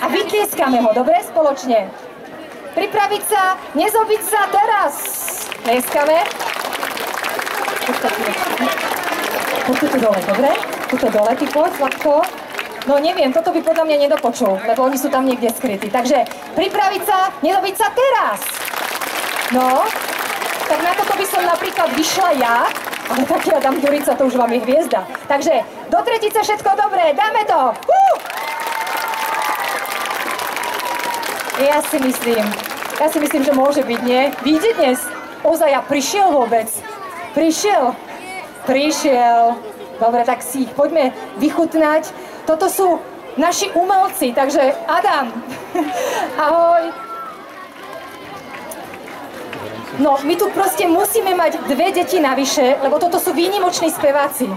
a vytlieskame ho, dobre? Spoločne. Pripraviť sa, nezobiť sa teraz. Tlieskame. Poď tu dole, dobre? Tuto dole, ty poď, ľahko. No neviem, toto by podľa mňa nedopočul, lebo oni sú tam niekde skrytí. Takže pripraviť sa, nezobiť sa teraz. No, tak na toto by som napríklad vyšla ja, ale taký Adam Ďurica, to už vám je hviezda. Takže do tretice všetko dobré, dáme to! Ja si myslím, že môže byť, nie? Vyjde dnes? Ozaj, ja prišiel vôbec. Prišiel. Dobre, tak si ich poďme vychutnať. Toto sú naši umelci, takže Adam, ahoj. No, my tu proste musíme mať 2 deti navyše, lebo toto sú výnimoční speváci.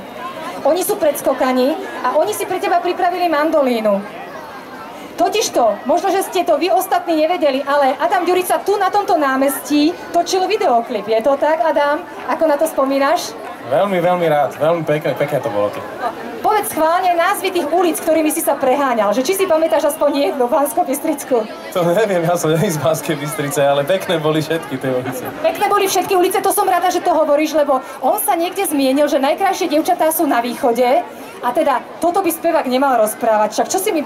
Oni sú predskokani a oni si pre teba pripravili mandolínu. Totižto, možno, že ste to vy ostatní nevedeli, ale Adam Ďurica tu na tomto námestí točil videoklip. Je to tak, Adam? Ako na to spomínaš? Veľmi, veľmi rád. Veľmi pekné to bolo tu. Povedz schválne názvy tých ulic, ktorými si sa preháňal. Že či si pamätáš aspoň jednu, Banskobystrickú? To neviem, ja som z Banskej Bystrice, ale pekné boli všetky tie ulice. Pekné boli všetky ulice, to som rada, že to hovoríš, lebo on sa niekde zmienil, že najkrajšie dievčatá sú na východe. A teda, toto by spevák nemal rozprávať. Však čo si mi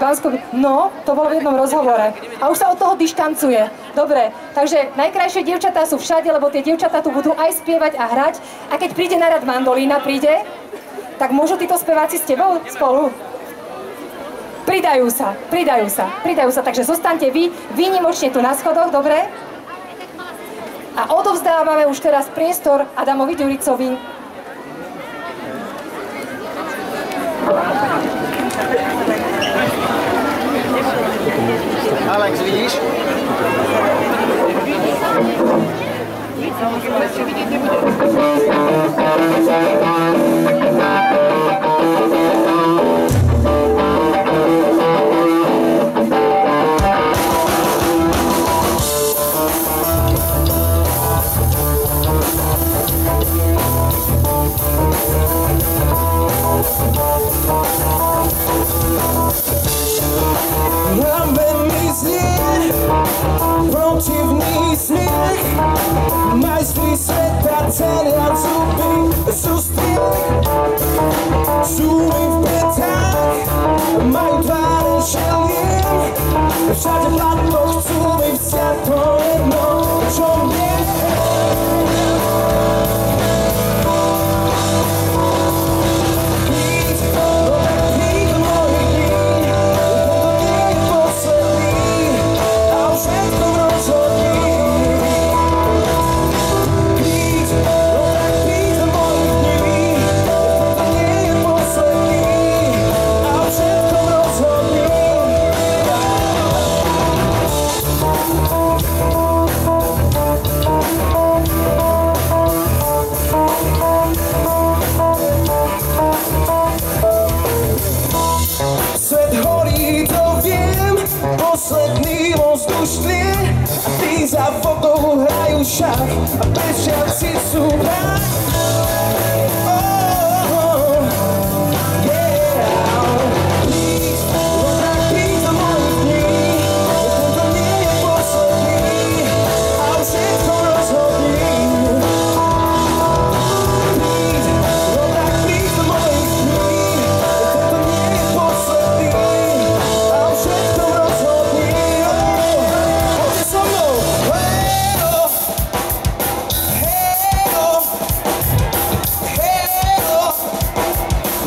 No, to bolo v jednom rozhovore. A už sa od toho dištancuje. Dobre, takže najkrajšie dievčatá sú všade, lebo tie dievčatá tu budú aj spievať a hrať. A keď príde na rad mandolína, tak môžu títo speváci s tebou spolu? Pridajú sa. Takže zostaňte vy výnimočne tu na schodoch, dobre? A odovzdávame už teraz priestor Adamovi Ďuricovi. Alex, vidíš? Protivný smiech, majstri sveta celia zuby sústriech. Sú mi v petách, majú tváre šeliem, všade hladko chcú mi vziať to jedno, čo viem. Posledný vzdušný a tí za vodou hrajú šach a bežiaci sú vrah.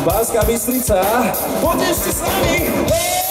Banská Bystrica, poďte ešte s nami!